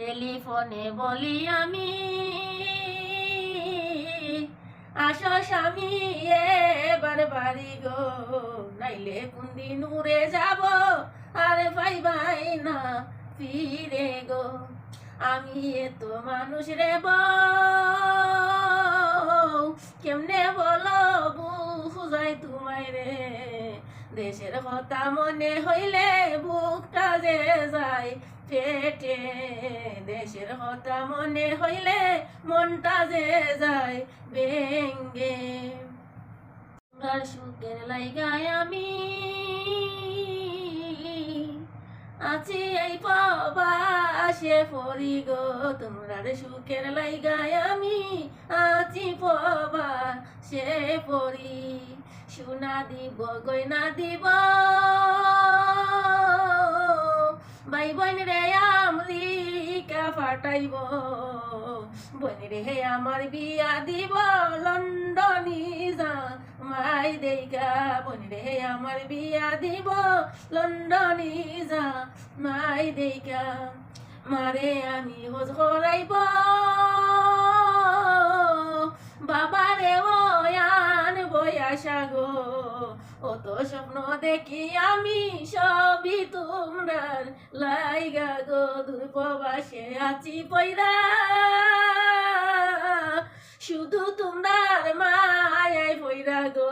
টেলিফোনে বলি আমি, আসো স্বামী এবার বাড়ি গো, নাইলে কোনদিন উড়ে যাব আর পাইবাই না ফিরে গো। আমি এত মানুষ রে বউ, কেমনে বলো বুঝাই তোমায় রে, দেশের কথা মনে হইলে বুকটা যে যায় পেটে, দেশের কথা মনে হইলে মনটা যে যায় বেঙ্গে। তোমরার সুখের লাইগায় আমি আছি এই প্রবাসে পড়ি গো, তোমরার সুখের লাইগায় আমি আছি প্রবাসে পড়ি। সোনা দিব গয়না দিব ভাই বোন রে আমেরিকা পাঠাইব, বোন রে আমার বিয়া দিব লন্ডনি যা মাই দেইগা, বোন রে আমার বিয়া দিব লন্ডনি যা মাই দেইগা। মারে আমি হোজ করাইব বাবারে ও আন বয়াসা গো, অত স্বপ্ন দেখি আমি সবই তোমরার লাইগা গো, দূর প্রবাসে আছি পয়রা শুধু তোমরার মায়াই পয়রা গো।